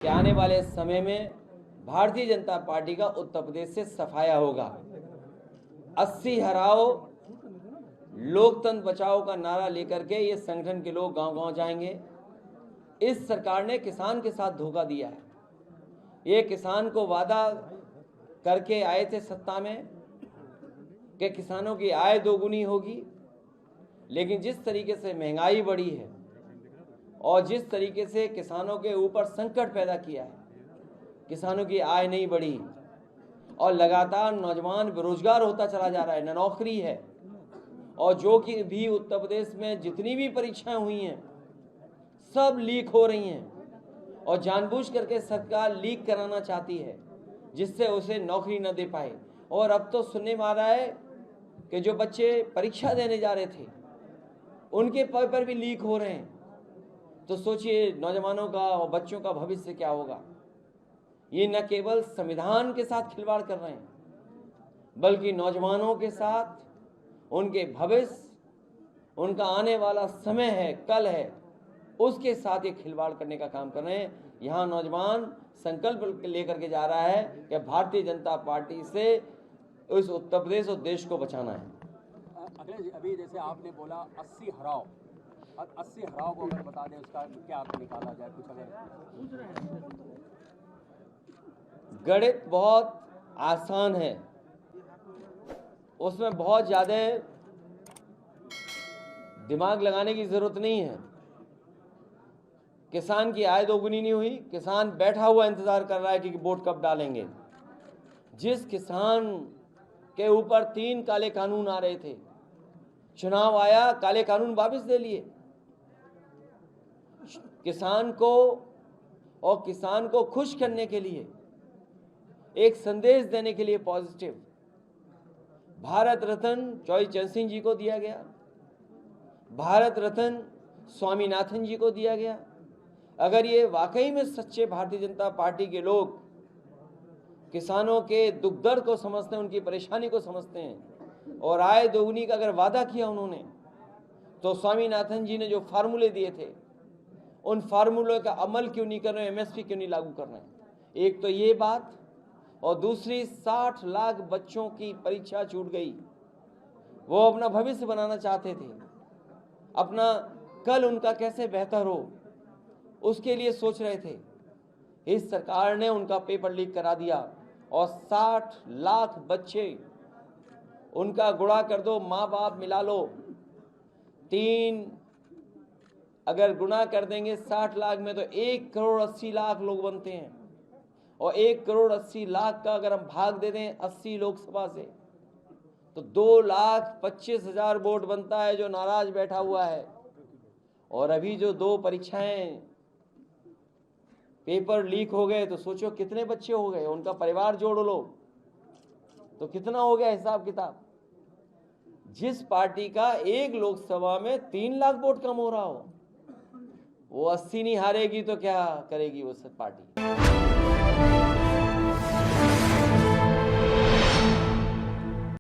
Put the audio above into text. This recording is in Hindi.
कि आने वाले समय में भारतीय जनता पार्टी का उत्तर प्रदेश से सफाया होगा। 80 हराओ, लोकतंत्र बचाओ का नारा लेकर के ये संगठन के लोग गांव-गांव जाएंगे। इस सरकार ने किसान के साथ धोखा दिया है। ये किसान को वादा करके आए थे सत्ता में कि किसानों की आय दोगुनी होगी, लेकिन जिस तरीके से महंगाई बढ़ी है और जिस तरीके से किसानों के ऊपर संकट पैदा किया है, किसानों की आय नहीं बढ़ी और लगातार नौजवान बेरोजगार होता चला जा रहा है, न नौकरी है। और जो कि भी उत्तर प्रदेश में जितनी भी परीक्षाएं हुई हैं सब लीक हो रही हैं और जानबूझ करके सरकार लीक कराना चाहती है जिससे उसे नौकरी न दे पाए। और अब तो सुनने में आ रहा है कि जो बच्चे परीक्षा देने जा रहे थे उनके पेपर भी लीक हो रहे हैं। तो सोचिए नौजवानों का और बच्चों का भविष्य क्या होगा। ये न केवल संविधान के साथ खिलवाड़ कर रहे हैं बल्कि नौजवानों के साथ, उनके भविष्य, उनका आने वाला समय है, कल है, उसके साथ ये खिलवाड़ करने का काम कर रहे हैं। यहाँ नौजवान संकल्प लेकर के जा रहा है कि भारतीय जनता पार्टी से इस उत्तर प्रदेश और देश को बचाना है। अखिलेश जी, अभी जैसे आपने बोला 80 हराओ, अब 80 हराओ को अगर बता दें उसका क्या आपको निकाला जाए कुछ अगर? गणित बहुत आसान है, उसमें बहुत ज़्यादा दिमाग लगाने की जरूरत नहीं है। किसान की आय दोगुनी नहीं हुई, किसान बैठा हुआ इंतजार कर रहा है कि वोट कब डालेंगे। जिस किसान के ऊपर 3 काले कानून आ रहे थे, चुनाव आया, काले कानून वापस ले लिए। किसान को और किसान को खुश करने के लिए, एक संदेश देने के लिए पॉजिटिव, भारत रत्न चौधरी चरण सिंह जी को दिया गया, भारत रत्न स्वामीनाथन जी को दिया गया। अगर ये वाकई में सच्चे भारतीय जनता पार्टी के लोग किसानों के दुख दर्द को समझते हैं, उनकी परेशानी को समझते हैं और आय दोगुनी का अगर वादा किया उन्होंने, तो स्वामीनाथन जी ने जो फार्मूले दिए थे उन फार्मूले का अमल क्यों नहीं कर रहे, एमएसपी क्यों नहीं लागू कर रहे हैं। एक तो ये बात, और दूसरी 60 लाख बच्चों की परीक्षा छूट गई। वो अपना भविष्य बनाना चाहते थे, अपना कल उनका कैसे बेहतर हो उसके लिए सोच रहे थे। इस सरकार ने उनका पेपर लीक करा दिया और 60 लाख बच्चे, उनका गुणा कर दो, माँ बाप मिला लो, 3 अगर गुणा कर देंगे 60 लाख में तो 1 करोड़ 80 लाख लोग बनते हैं। और 1 करोड़ 80 लाख का अगर हम भाग दे दें 80 लोकसभा से तो 2,25,000 वोट बनता है जो नाराज बैठा हुआ है। और अभी जो 2 परीक्षाएं पेपर लीक हो गए तो सोचो कितने बच्चे हो गए, उनका परिवार जोड़ लो तो कितना हो गया हिसाब किताब। जिस पार्टी का एक लोकसभा में 3 लाख वोट कम हो रहा हो, वो 80 नहीं हारेगी तो क्या करेगी वो सब पार्टी।